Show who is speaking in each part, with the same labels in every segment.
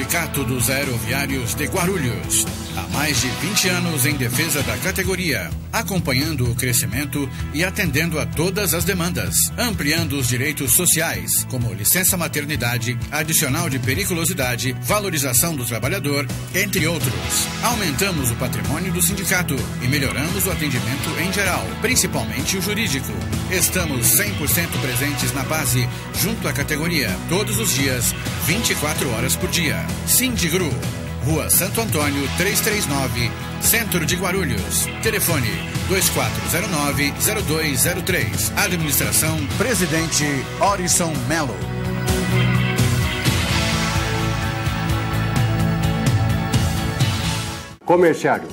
Speaker 1: Sindicato dos Aeroviários de Guarulhos. Há mais de 20 anos em defesa da categoria, acompanhando o crescimento e atendendo a todas as demandas, ampliando os direitos sociais, como licença maternidade, adicional de periculosidade, valorização do trabalhador, entre outros. Aumentamos o patrimônio do sindicato e melhoramos o atendimento em geral, principalmente o jurídico. Estamos 100% presentes na base, junto à categoria, todos os dias, 24 horas por dia. Sindigru, Rua Santo Antônio 339, Centro de Guarulhos. Telefone 2409-0203. Administração Presidente Orison Melo.
Speaker 2: Comerciário,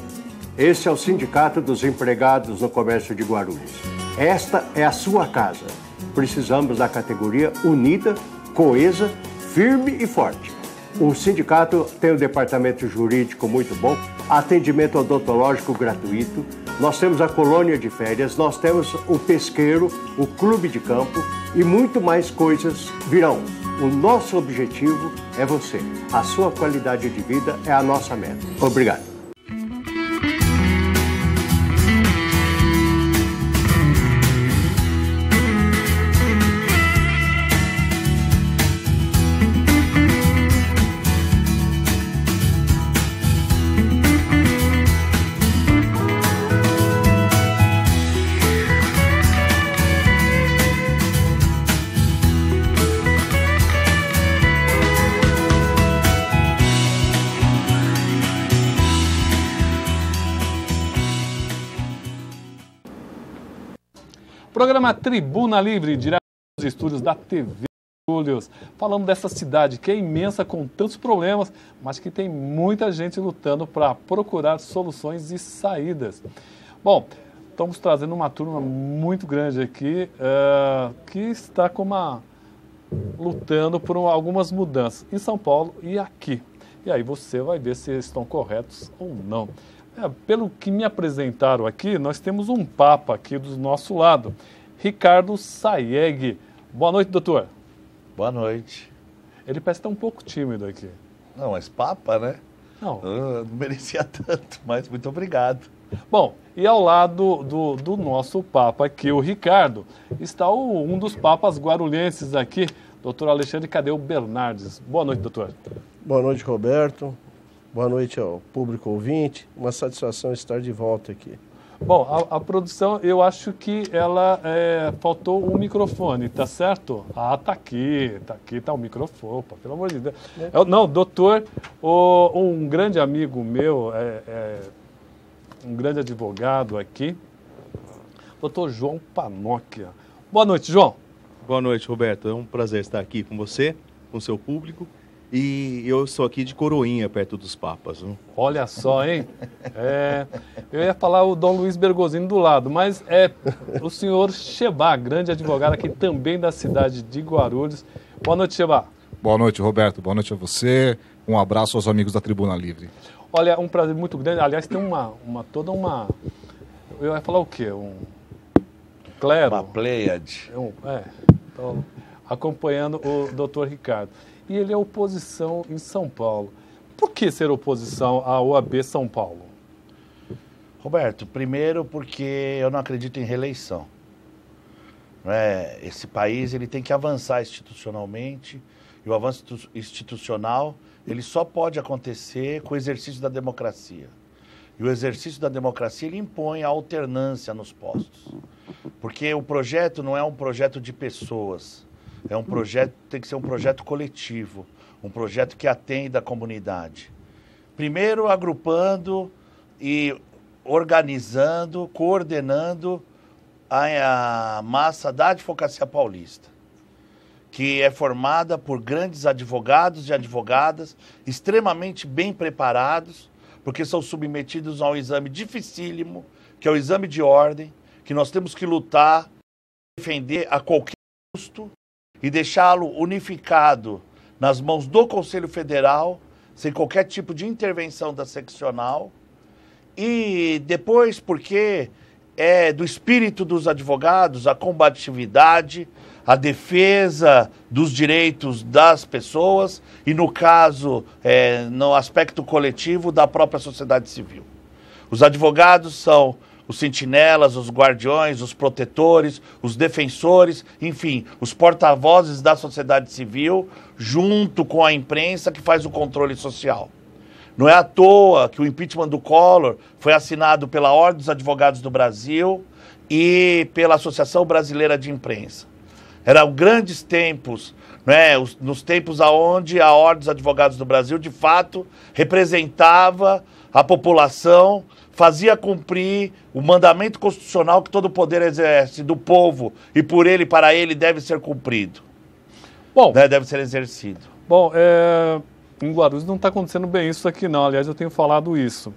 Speaker 2: esse é o Sindicato dos Empregados no Comércio de Guarulhos. Esta é a sua casa. Precisamos da categoria unida, coesa, firme e forte. O sindicato tem um departamento jurídico muito bom, atendimento odontológico gratuito, nós temos a colônia de férias, nós temos o pesqueiro, o clube de campo e muito mais coisas virão. O nosso objetivo é você. A sua qualidade de vida é a nossa meta. Obrigado.
Speaker 3: Programa Tribuna Livre, direto dos estúdios da TV Guarulhos, falando dessa cidade que é imensa com tantos problemas, mas que tem muita gente lutando para procurar soluções e saídas. Bom, estamos trazendo uma turma muito grande aqui, que está lutando por algumas mudanças em São Paulo e aqui. E aí você vai ver se estão corretos ou não. Pelo que me apresentaram aqui, nós temos um papa aqui do nosso lado, Ricardo Sayeg. Boa noite, doutor.
Speaker 4: Boa noite.
Speaker 3: Ele parece estar um pouco tímido aqui.
Speaker 4: Não, mas papa, né?
Speaker 3: Não.
Speaker 4: Não merecia tanto, mas muito obrigado.
Speaker 3: Bom, e ao lado do nosso papa aqui, o Ricardo, está um dos papas guarulhenses aqui, doutor Alexandre Cadeu Bernardes. Boa noite, doutor.
Speaker 5: Boa noite, Roberto. Boa noite ao público ouvinte. Uma satisfação estar de volta aqui.
Speaker 3: Bom, a produção, eu acho que ela faltou um microfone, tá certo? Ah, tá aqui tá o microfone, opa, pelo amor de Deus. Não, doutor, um grande amigo meu, um grande advogado aqui, doutor João Panóquia. Boa noite, João.
Speaker 6: Boa noite, Roberto. É um prazer estar aqui com você, com o seu público. E eu sou aqui de Coroinha, perto dos Papas. Viu?
Speaker 3: Olha só, hein? Eu ia falar o Dom Luiz Bergozini do lado, mas é o senhor Chebá, grande advogado aqui também da cidade de Guarulhos. Boa noite, Chebá.
Speaker 7: Boa noite, Roberto. Boa noite a você. Um abraço aos amigos da Tribuna Livre.
Speaker 3: Olha, um prazer muito grande. Aliás, tem toda uma... Eu ia falar o quê? Clero.
Speaker 4: Uma pleiade.
Speaker 3: Então, acompanhando o doutor Ricardo. E ele é oposição em São Paulo. Por que ser oposição à OAB São Paulo?
Speaker 4: Roberto, primeiro porque eu não acredito em reeleição. Esse país ele tem que avançar institucionalmente, e o avanço institucional ele só pode acontecer com o exercício da democracia. E o exercício da democracia ele impõe a alternância nos postos. Porque o projeto não é um projeto de pessoas. É um projeto, tem que ser um projeto coletivo, um projeto que atenda a comunidade. Primeiro, agrupando e organizando, coordenando a massa da advocacia paulista, que é formada por grandes advogados e advogadas, extremamente bem preparados, porque são submetidos a um exame dificílimo, que é o exame de ordem, que nós temos que lutar, defender a qualquer custo, e deixá-lo unificado nas mãos do Conselho Federal, sem qualquer tipo de intervenção da seccional. E depois, porque do espírito dos advogados a combatividade, a defesa dos direitos das pessoas e, no caso, no aspecto coletivo, da própria sociedade civil. Os advogados são os sentinelas, os guardiões, os protetores, os defensores, enfim, os porta-vozes da sociedade civil, junto com a imprensa que faz o controle social. Não é à toa que o impeachment do Collor foi assinado pela Ordem dos Advogados do Brasil e pela Associação Brasileira de Imprensa. Eram grandes tempos, né, nos tempos onde a Ordem dos Advogados do Brasil, de fato, representava a população, fazia cumprir o mandamento constitucional que todo poder exerce do povo e por ele, para ele, deve ser cumprido.
Speaker 3: Bom,
Speaker 4: né, deve ser exercido.
Speaker 3: Bom, em Guarulhos não está acontecendo bem isso aqui não, aliás eu tenho falado isso.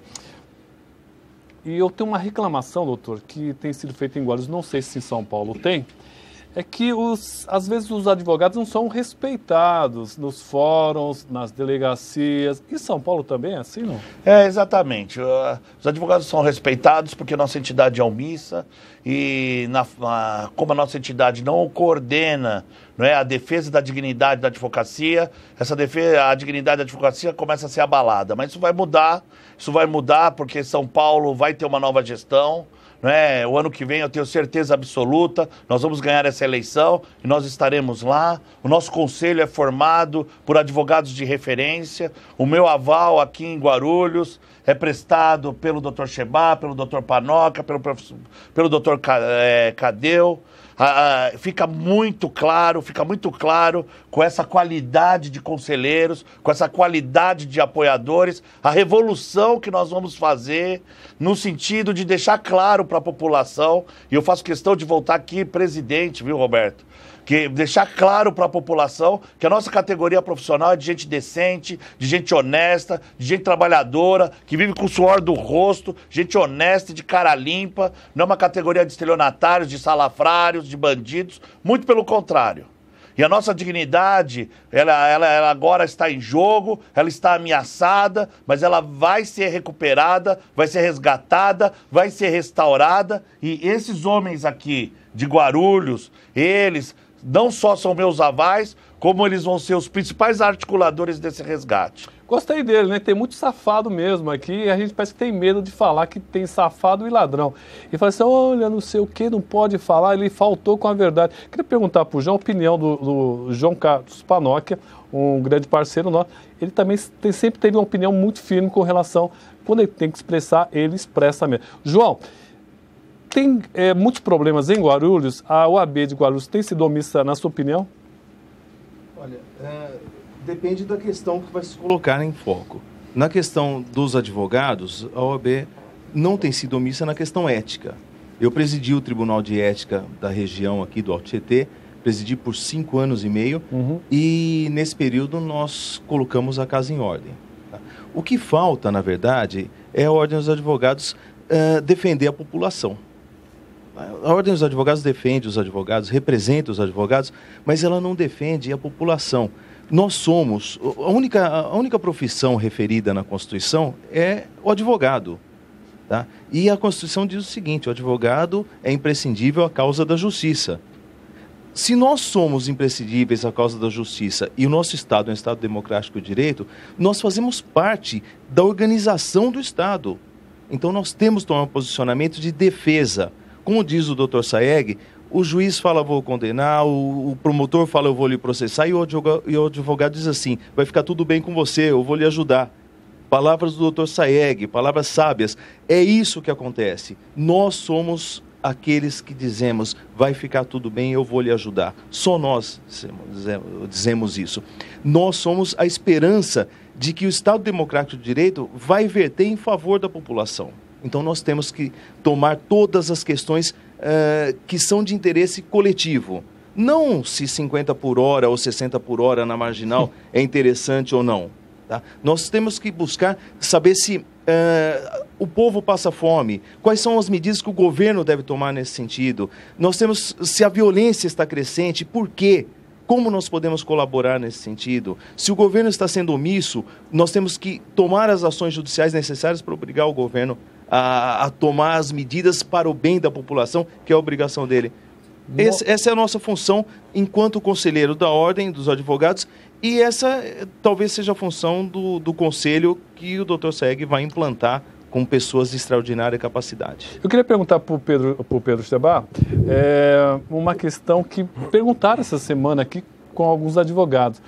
Speaker 3: E eu tenho uma reclamação, doutor, que tem sido feita em Guarulhos, não sei se em São Paulo tem, é que às vezes os advogados não são respeitados nos fóruns, nas delegacias. Em São Paulo também é assim, não?
Speaker 4: Exatamente. Os advogados são respeitados porque nossa entidade é omissa e como a nossa entidade não coordena, não é, a defesa da dignidade da advocacia, a dignidade da advocacia começa a ser abalada. Mas isso vai mudar porque São Paulo vai ter uma nova gestão. Né? O ano que vem eu tenho certeza absoluta, nós vamos ganhar essa eleição e nós estaremos lá. O nosso conselho é formado por advogados de referência. O meu aval aqui em Guarulhos é prestado pelo Dr. Chebá, pelo Dr. Panoca, pelo Dr. Cadeu. Fica muito claro com essa qualidade de conselheiros, com essa qualidade de apoiadores, a revolução que nós vamos fazer no sentido de deixar claro para a população, e eu faço questão de voltar aqui presidente, viu, Roberto? Deixar claro para a população que a nossa categoria profissional é de gente decente, de gente honesta, de gente trabalhadora, que vive com o suor do rosto, gente honesta e de cara limpa, não é uma categoria de estelionatários, de salafrários, de bandidos, muito pelo contrário. E a nossa dignidade, ela agora está em jogo, ela está ameaçada, mas ela vai ser recuperada, vai ser resgatada, vai ser restaurada. E esses homens aqui de Guarulhos, eles não só são meus avais, como eles vão ser os principais articuladores desse resgate.
Speaker 3: Gostei dele, né? Tem muito safado mesmo aqui, e a gente parece que tem medo de falar que tem safado e ladrão. E fala assim, olha, não sei o que, não pode falar, ele faltou com a verdade. Queria perguntar para o João a opinião do João Carlos Panoca, um grande parceiro nosso. Ele também sempre teve uma opinião muito firme com relação, quando ele tem que expressar, ele expressa mesmo. João, tem muitos problemas em Guarulhos, a OAB de Guarulhos tem sido omissa, na sua opinião?
Speaker 6: Olha, depende da questão que vai se colocar em foco. Na questão dos advogados, a OAB não tem sido omissa na questão ética. Eu presidi o Tribunal de Ética da região aqui do Alto Tietê, presidi por 5 anos e meio, e nesse período nós colocamos a casa em ordem. Tá? O que falta, na verdade, é a Ordem dos Advogados defender a população. A Ordem dos Advogados defende os advogados, representa os advogados, mas ela não defende a população. Nós somos, a única profissão referida na Constituição é o advogado. Tá? E a Constituição diz o seguinte, o advogado é imprescindível à causa da justiça. Se nós somos imprescindíveis à causa da justiça e o nosso Estado é um Estado democrático de direito, nós fazemos parte da organização do Estado. Então nós temos que tomar um posicionamento de defesa. Como diz o Dr. Saeg, o juiz fala, vou condenar, o promotor fala, eu vou lhe processar, e o advogado diz assim, vai ficar tudo bem com você, eu vou lhe ajudar. Palavras do Dr. Saeg, palavras sábias. É isso que acontece. Nós somos aqueles que dizemos, vai ficar tudo bem, eu vou lhe ajudar. Só nós dizemos isso. Nós somos a esperança de que o Estado Democrático de Direito vai verter em favor da população. Então nós temos que tomar todas as questões que são de interesse coletivo. Não se 50 por hora ou 60 por hora na marginal é interessante ou não. Tá? Nós temos que buscar saber se o povo passa fome, quais são as medidas que o governo deve tomar nesse sentido. Nós temos, se a violência está crescente, por quê? Como nós podemos colaborar nesse sentido? Se o governo está sendo omisso, nós temos que tomar as ações judiciais necessárias para obrigar o governo a tomar as medidas para o bem da população, que é a obrigação dele. Essa é a nossa função enquanto conselheiro da Ordem dos Advogados, e essa talvez seja a função do conselho que o Dr. Saeg vai implantar com pessoas de extraordinária capacidade.
Speaker 3: Eu queria perguntar para o Pedro Estebá uma questão que perguntaram essa semana aqui com alguns advogados.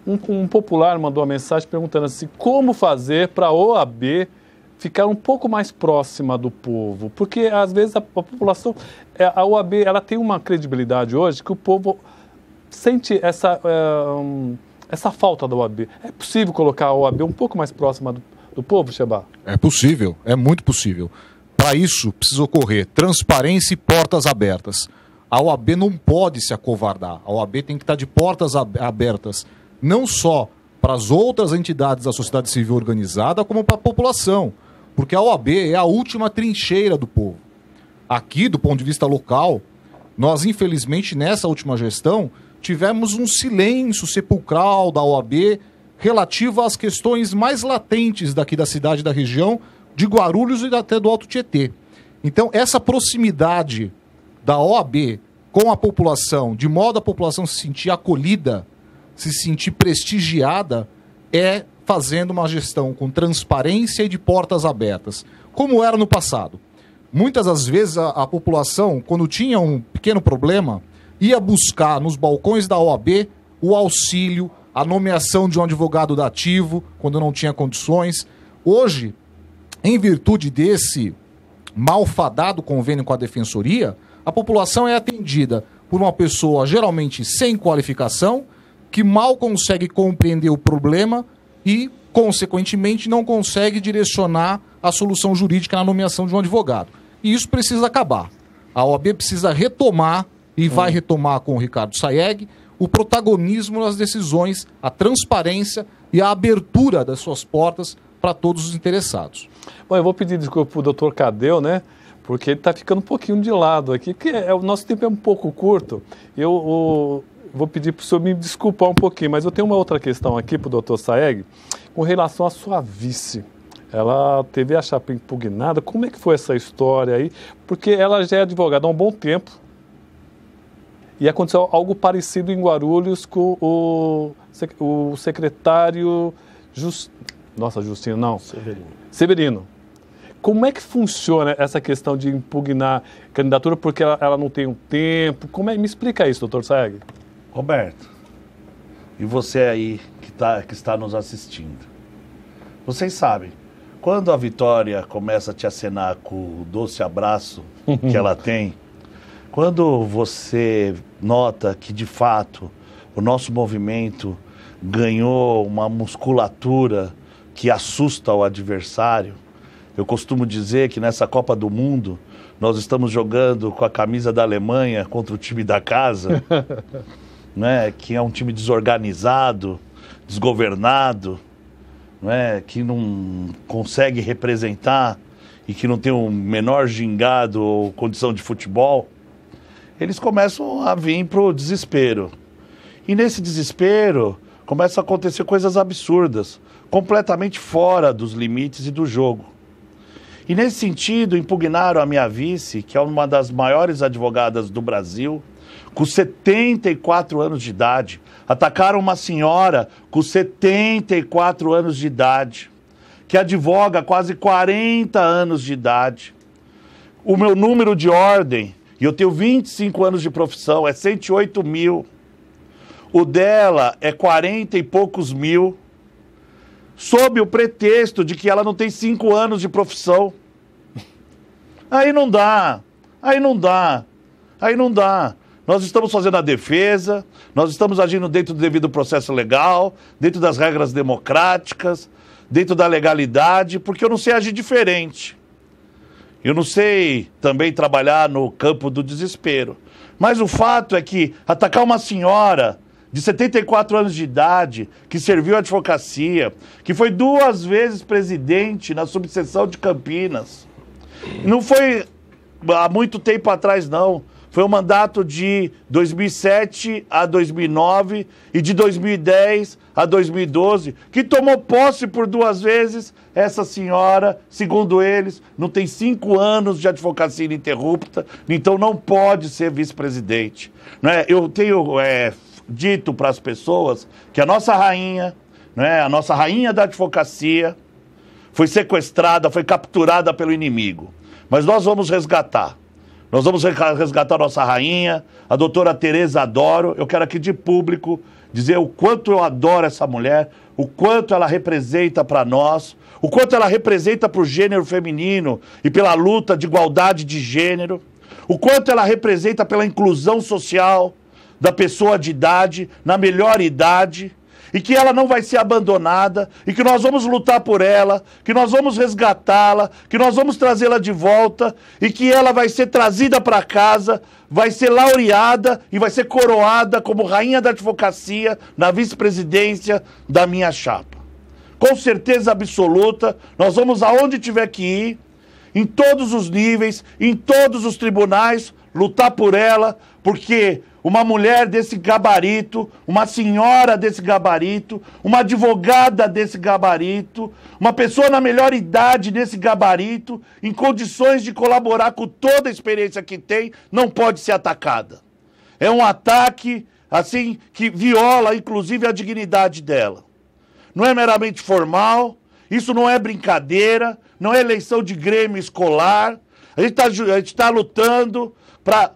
Speaker 3: Um popular mandou uma mensagem perguntando assim, como fazer para a OAB ficar um pouco mais próxima do povo? Porque, às vezes, a população, a OAB, ela tem uma credibilidade hoje que o povo sente essa falta da OAB. É possível colocar a OAB um pouco mais próxima do povo, Estebá?
Speaker 7: É possível, é muito possível. Para isso, precisa ocorrer transparência e portas abertas. A OAB não pode se acovardar. A OAB tem que estar de portas abertas, não só para as outras entidades da sociedade civil organizada, como para a população. Porque a OAB é a última trincheira do povo. Aqui, do ponto de vista local, nós, infelizmente, nessa última gestão, tivemos um silêncio sepulcral da OAB relativo às questões mais latentes daqui da cidade e da região, de Guarulhos e até do Alto Tietê. Então, essa proximidade da OAB com a população, de modo a população se sentir acolhida, se sentir prestigiada, é fazendo uma gestão com transparência e de portas abertas, como era no passado. Muitas das vezes a população, quando tinha um pequeno problema, ia buscar nos balcões da OAB o auxílio, a nomeação de um advogado dativo, quando não tinha condições. Hoje, em virtude desse malfadado convênio com a Defensoria, a população é atendida por uma pessoa geralmente sem qualificação, que mal consegue compreender o problema e, consequentemente, não consegue direcionar a solução jurídica na nomeação de um advogado. E isso precisa acabar. A OAB precisa retomar, e vai retomar com o Ricardo Saeg, o protagonismo nas decisões, a transparência e a abertura das suas portas para todos os interessados.
Speaker 3: Bom, eu vou pedir desculpa para o doutor Cadeu, né? Porque ele está ficando um pouquinho de lado aqui, porque o nosso tempo é um pouco curto. Eu vou pedir para o senhor me desculpar um pouquinho, mas eu tenho uma outra questão aqui para o doutor Saeg, com relação à sua vice. Ela teve a chapa impugnada. Como é que foi essa história aí? Porque ela já é advogada há um bom tempo. E aconteceu algo parecido em Guarulhos com o secretário Severino. Como é que funciona essa questão de impugnar candidatura porque ela não tem um tempo? Me explica isso, doutor Saeg.
Speaker 4: Roberto, e você aí que está nos assistindo, vocês sabem, quando a Vitória começa a te acenar com o doce abraço que ela tem, quando você nota que, de fato, o nosso movimento ganhou uma musculatura que assusta o adversário, eu costumo dizer que nessa Copa do Mundo nós estamos jogando com a camisa da Alemanha contra o time da casa, né, que é um time desorganizado, desgovernado, né, que não consegue representar e que não tem o menor gingado ou condição de futebol. Eles começam a vir para o desespero. E nesse desespero começam a acontecer coisas absurdas, completamente fora dos limites e do jogo. E nesse sentido, impugnaram a minha vice, que é uma das maiores advogadas do Brasil, com 74 anos de idade. Atacaram uma senhora com 74 anos de idade, que advoga há quase 40 anos de idade. O meu número de ordem, e eu tenho 25 anos de profissão, é 108 mil. O dela é 40 e poucos mil, sob o pretexto de que ela não tem 5 anos de profissão. Aí não dá. Nós estamos fazendo a defesa, nós estamos agindo dentro do devido processo legal, dentro das regras democráticas, dentro da legalidade, porque eu não sei agir diferente. Eu não sei também trabalhar no campo do desespero. Mas o fato é que atacar uma senhora de 74 anos de idade, que serviu à advocacia, que foi 2 vezes presidente na subseção de Campinas, não foi há muito tempo atrás, não. foi um mandato de 2007 a 2009 e de 2010 a 2012, que tomou posse por 2 vezes. Essa senhora, segundo eles, não tem 5 anos de advocacia ininterrupta, então não pode ser vice-presidente. Né? Eu tenho dito para as pessoas que a nossa rainha, né, a nossa rainha da advocacia, foi sequestrada, foi capturada pelo inimigo. Mas nós vamos resgatar. Nós vamos resgatar a nossa rainha, a doutora Tereza Adoro. Eu quero aqui de público dizer o quanto eu adoro essa mulher, o quanto ela representa para nós, o quanto ela representa para o gênero feminino e pela luta de igualdade de gênero, o quanto ela representa pela inclusão social da pessoa de idade, na melhor idade, e que ela não vai ser abandonada, e que nós vamos lutar por ela, que nós vamos resgatá-la, que nós vamos trazê-la de volta, e que ela vai ser trazida para casa, vai ser laureada e vai ser coroada como rainha da advocacia na vice-presidência da minha chapa. Com certeza absoluta, nós vamos aonde tiver que ir, em todos os níveis, em todos os tribunais, lutar por ela, porque uma mulher desse gabarito, uma senhora desse gabarito, uma advogada desse gabarito, uma pessoa na melhor idade desse gabarito, em condições de colaborar com toda a experiência que tem, não pode ser atacada. É um ataque, assim, que viola, inclusive, a dignidade dela. Não é meramente formal, isso não é brincadeira, não é eleição de grêmio escolar. A gente tá lutando para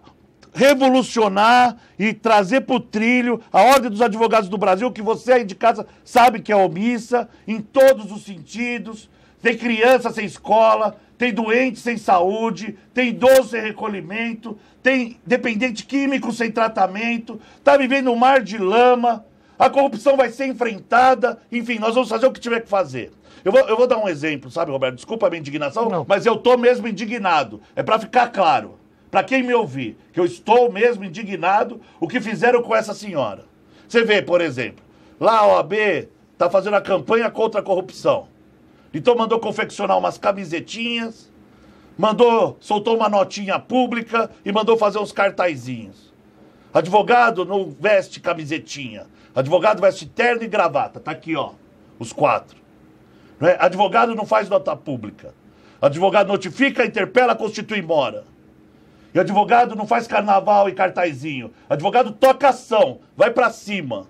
Speaker 4: revolucionar e trazer para o trilho a Ordem dos Advogados do Brasil, que você aí de casa sabe que é omissa em todos os sentidos. Tem criança sem escola, tem doente sem saúde, tem idoso sem recolhimento, tem dependente químico sem tratamento, está vivendo um mar de lama, a corrupção vai ser enfrentada, enfim, nós vamos fazer o que tiver que fazer. Eu vou dar um exemplo, sabe, Roberto? Desculpa a minha indignação, não, mas eu estou mesmo indignado. É para ficar claro. Para quem me ouvir, que eu estou mesmo indignado o que fizeram com essa senhora. Você vê, por exemplo, lá a OAB está fazendo a campanha contra a corrupção. Então mandou confeccionar umas camisetinhas, soltou uma notinha pública e mandou fazer uns cartazinhos. Advogado não veste camisetinha, advogado veste terno e gravata. Tá aqui, ó, os 4. Não é? Advogado não faz nota pública. Advogado notifica, interpela, constitui mora. E advogado não faz carnaval e cartazinho. Advogado toca ação, vai pra cima.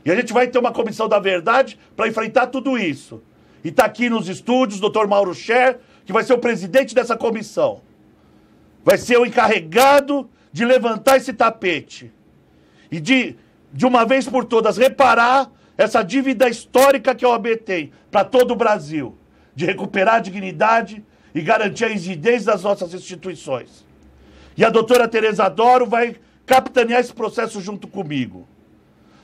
Speaker 4: E a gente vai ter uma comissão da verdade para enfrentar tudo isso. E tá aqui nos estúdios o Dr. Mauro Scher, que vai ser o presidente dessa comissão. Vai ser o encarregado de levantar esse tapete. E de uma vez por todas, reparar essa dívida histórica que a OAB tem para todo o Brasil. De recuperar a dignidade e garantir a rigidez das nossas instituições. E a doutora Tereza Adoro vai capitanear esse processo junto comigo.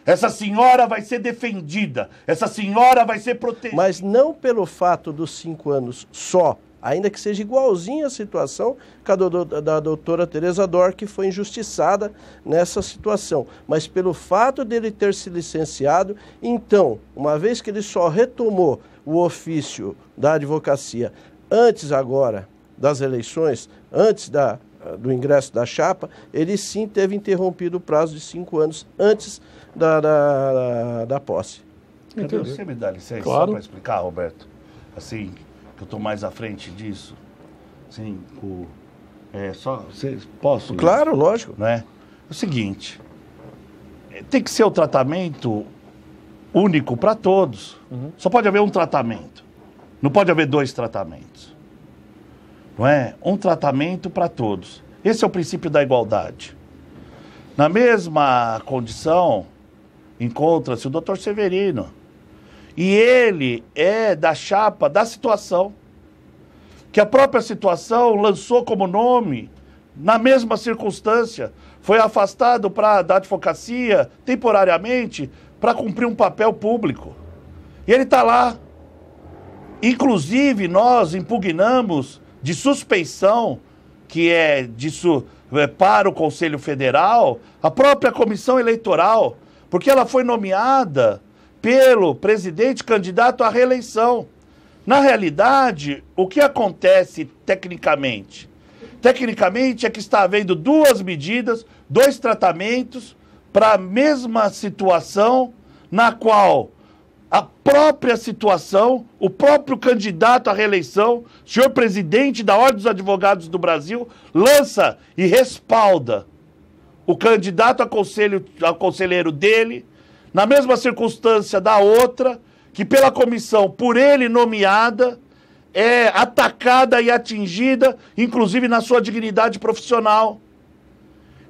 Speaker 4: Essa senhora vai ser defendida, essa senhora vai ser protegida.
Speaker 5: Mas não pelo fato dos 5 anos só, ainda que seja igualzinha a situação da doutora Tereza Adoro, que foi injustiçada nessa situação. Mas pelo fato dele ter se licenciado, então, uma vez que ele só retomou o ofício da advocacia antes agora das eleições, antes do ingresso da chapa, ele sim teve interrompido o prazo de 5 anos antes da posse.
Speaker 4: Você me dá licença,
Speaker 3: claro,
Speaker 4: só para explicar, Roberto? Assim, que eu estou mais à frente disso. Assim, posso?
Speaker 5: Claro, isso? Lógico.
Speaker 4: Né? É o seguinte, tem que ser o tratamento único para todos. Uhum. Só pode haver um tratamento. Não pode haver 2 tratamentos. Não é? Um tratamento para todos. Esse é o princípio da igualdade. Na mesma condição, encontra-se o doutor Severino. E ele é da chapa da situação, que a própria situação lançou como nome, na mesma circunstância, foi afastado da advocacia, temporariamente, para cumprir um papel público. E ele está lá. Inclusive, nós impugnamos de suspeição, que é disso para o Conselho Federal, a própria Comissão Eleitoral, porque ela foi nomeada pelo presidente candidato à reeleição. Na realidade, o que acontece tecnicamente? Tecnicamente é que está havendo 2 medidas, 2 tratamentos para a mesma situação na qual a própria situação, o próprio candidato à reeleição, senhor presidente da Ordem dos Advogados do Brasil, lança e respalda o candidato a conselheiro dele, na mesma circunstância da outra, que pela comissão, por ele nomeada, é atacada e atingida, inclusive na sua dignidade profissional.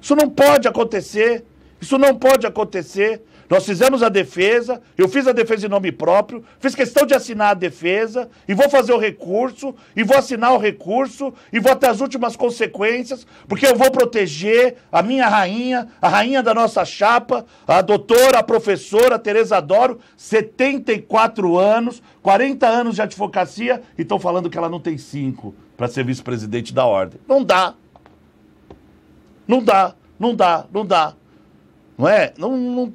Speaker 4: Isso não pode acontecer, isso não pode acontecer. Nós fizemos a defesa, eu fiz a defesa em nome próprio, fiz questão de assinar a defesa, e vou fazer o recurso, e vou assinar o recurso, e vou até as últimas consequências, porque eu vou proteger a minha rainha, a rainha da nossa chapa, a doutora, a professora Tereza Doro, 74 anos, 40 anos de advocacia, e estão falando que ela não tem 5 para ser vice-presidente da ordem. Não dá. Não dá, não dá, não dá. Não é? Não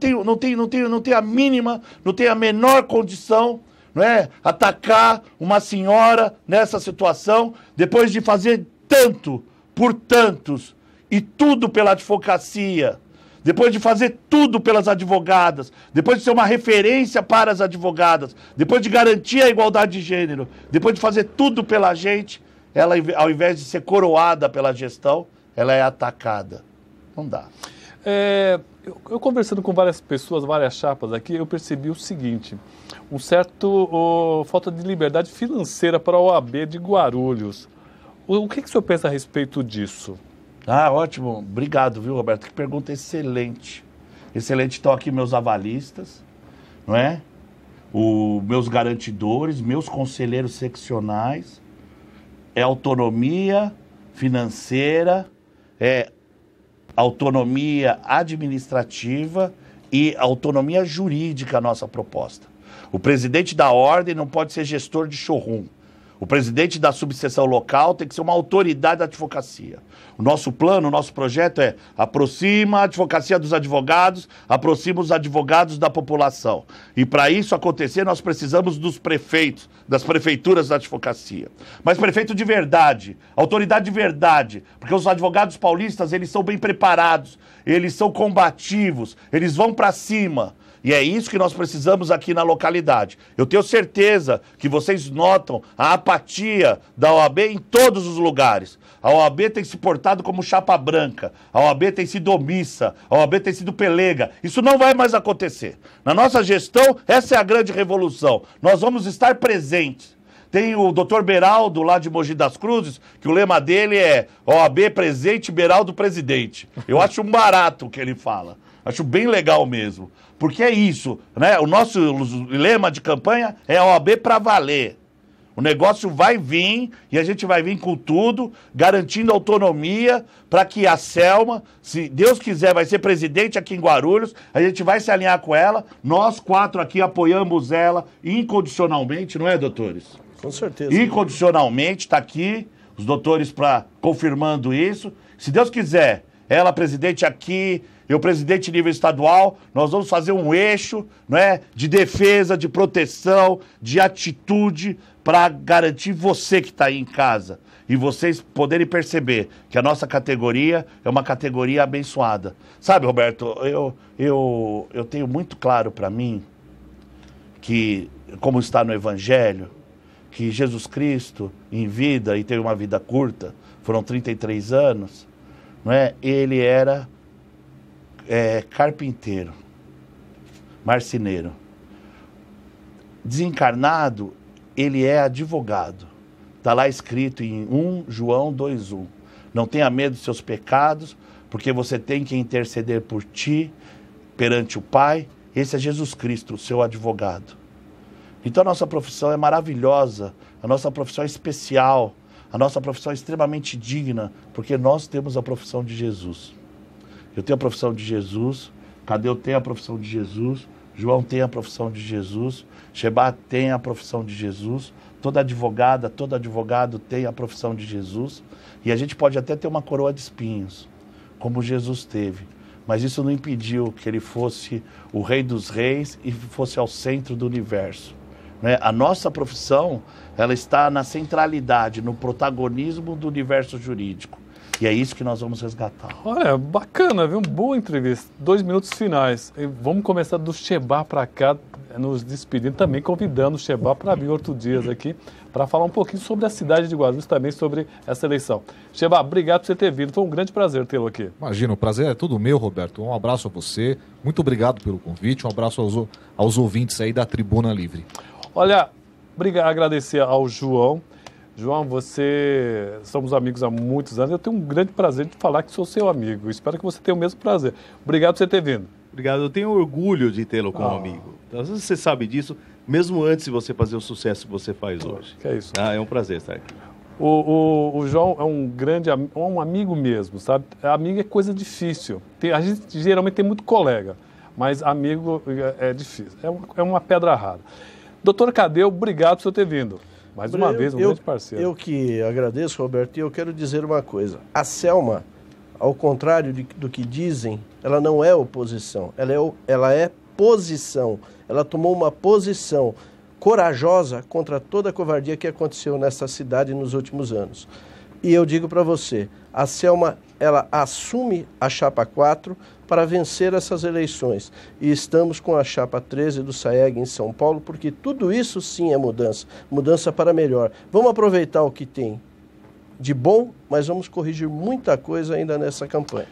Speaker 4: tem a mínima, não tem a menor condição, não é? Atacar uma senhora nessa situação, depois de fazer tanto por tantos e tudo pela advocacia, depois de fazer tudo pelas advogadas, depois de ser uma referência para as advogadas, depois de garantir a igualdade de gênero, depois de fazer tudo pela gente, ela, ao invés de ser coroada pela gestão, ela é atacada. Não dá.
Speaker 3: Eu conversando com várias pessoas, várias chapas aqui, eu percebi o seguinte, um certo falta de liberdade financeira para a OAB de Guarulhos. O que o senhor pensa a respeito disso?
Speaker 4: Ah, ótimo. Obrigado, viu, Roberto? Que pergunta excelente. Excelente. Estão aqui meus avalistas, não é? Meus garantidores, meus conselheiros seccionais. É autonomia financeira, autonomia administrativa e autonomia jurídica a nossa proposta. O presidente da ordem não pode ser gestor de showroom. O presidente da subseção local tem que ser uma autoridade da advocacia. O nosso plano, o nosso projeto é aproxima a advocacia dos advogados, aproxima os advogados da população. E para isso acontecer, nós precisamos dos prefeitos, das prefeituras da advocacia. Mas prefeito de verdade, autoridade de verdade, porque os advogados paulistas, eles são bem preparados, eles são combativos, eles vão para cima. E é isso que nós precisamos aqui na localidade. Eu tenho certeza que vocês notam a apatia da OAB em todos os lugares. A OAB tem se portado como chapa branca, a OAB tem sido omissa, a OAB tem sido pelega. Isso não vai mais acontecer. Na nossa gestão, essa é a grande revolução. Nós vamos estar presentes. Tem o doutor Beraldo, lá de Mogi das Cruzes, que o lema dele é OAB presente, Beraldo presidente. Eu acho um barato o que ele fala. Acho bem legal mesmo. Porque é isso, né? O nosso lema de campanha é a OAB para valer. O negócio vai vir e a gente vai vir com tudo, garantindo autonomia para que a Selma, se Deus quiser, vai ser presidente aqui em Guarulhos, a gente vai se alinhar com ela. Nós 4 aqui apoiamos ela incondicionalmente, não é, doutores?
Speaker 5: Com certeza.
Speaker 4: Incondicionalmente, está aqui os doutores confirmando isso. Se Deus quiser, ela presidente aqui, eu presidente nível estadual, nós vamos fazer um eixo, não é, de defesa, de proteção, de atitude para garantir você que está aí em casa e vocês poderem perceber que a nossa categoria é uma categoria abençoada. Sabe, Roberto, eu tenho muito claro para mim que, como está no Evangelho, que Jesus Cristo, em vida, e teve uma vida curta, foram 33 anos, não é? Ele era carpinteiro, marceneiro. Desencarnado, ele é advogado. Está lá escrito em 1 João 2:1. Não tenha medo dos seus pecados, porque você tem que interceder por ti perante o Pai. Esse é Jesus Cristo, o seu advogado. Então a nossa profissão é maravilhosa, a nossa profissão é especial, a nossa profissão é extremamente digna, porque nós temos a profissão de Jesus. Eu tenho a profissão de Jesus, Cadeu tem a profissão de Jesus, João tem a profissão de Jesus, Sheba tem a profissão de Jesus, toda advogada, todo advogado tem a profissão de Jesus, e a gente pode até ter uma coroa de espinhos, como Jesus teve, mas isso não impediu que ele fosse o Rei dos Reis e fosse ao centro do universo. Né? A nossa profissão, ela está na centralidade, no protagonismo do universo jurídico. E é isso que nós vamos resgatar.
Speaker 3: Olha, bacana, viu? Boa entrevista. 2 minutos finais. E vamos começar do Sheba para cá, nos despedindo, também convidando o Sheba para vir outro dias aqui, para falar um pouquinho sobre a cidade de Guarulhos, também sobre essa eleição. Sheba, obrigado por você ter vindo. Foi um grande prazer tê-lo aqui.
Speaker 7: Imagina, o prazer é todo meu, Roberto. Um abraço a você. Muito obrigado pelo convite. Um abraço aos ouvintes aí da Tribuna Livre.
Speaker 3: Olha, agradecer ao João. João, somos amigos há muitos anos. Eu tenho um grande prazer de falar que sou seu amigo. Espero que você tenha o mesmo prazer. Obrigado por você ter vindo.
Speaker 6: Obrigado. Eu tenho orgulho de tê-lo como amigo. Às vezes você sabe disso, mesmo antes de você fazer o sucesso que você faz hoje.
Speaker 3: Que é isso.
Speaker 6: É um prazer estar aqui.
Speaker 3: O João é um amigo mesmo, sabe? Amigo é coisa difícil. A gente geralmente tem muito colega, mas amigo é difícil. É uma pedra rara. Doutor Cadeu, obrigado por você ter vindo. Mais uma vez, um grande parceiro.
Speaker 5: Eu que agradeço, Roberto, e eu quero dizer uma coisa. A Selma, ao contrário do que dizem, ela não é oposição, ela é posição. Ela tomou uma posição corajosa contra toda a covardia que aconteceu nessa cidade nos últimos anos. E eu digo para você, a Selma, ela assume a chapa 4 para vencer essas eleições. E estamos com a chapa 13 do SAEG em São Paulo, porque tudo isso sim é mudança, mudança para melhor. Vamos aproveitar o que tem de bom, mas vamos corrigir muita coisa ainda nessa campanha.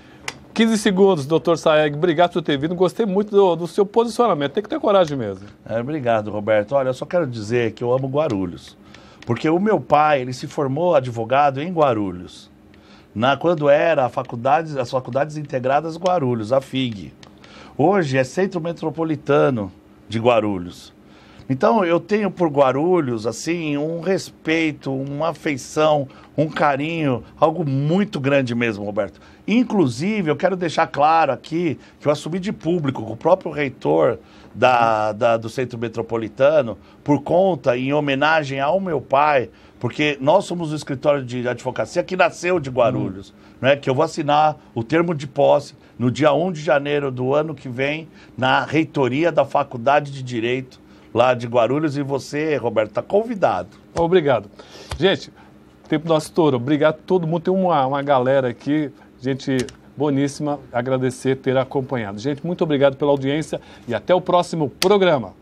Speaker 3: 15 segundos, doutor Saeg. Obrigado por ter vindo. Gostei muito do seu posicionamento. Tem que ter coragem mesmo.
Speaker 4: Obrigado, Roberto. Olha, eu só quero dizer que eu amo Guarulhos. Porque o meu pai, ele se formou advogado em Guarulhos. Quando era as faculdades integradas Guarulhos, a FIG. Hoje é Centro Metropolitano de Guarulhos. Então eu tenho por Guarulhos assim um respeito, uma afeição, um carinho, algo muito grande mesmo, Roberto. Inclusive, eu quero deixar claro aqui que eu assumi de público com o próprio reitor do Centro Metropolitano, por conta, em homenagem ao meu pai, porque nós somos o escritório de advocacia que nasceu de Guarulhos, né, que eu vou assinar o termo de posse no dia 1 de janeiro do ano que vem, na reitoria da Faculdade de Direito, lá de Guarulhos, e você, Roberto, está convidado.
Speaker 3: Obrigado. Gente, tempo nosso estouro. Obrigado a todo mundo. Tem uma galera aqui, gente boníssima, agradecer ter acompanhado. Gente, muito obrigado pela audiência e até o próximo programa.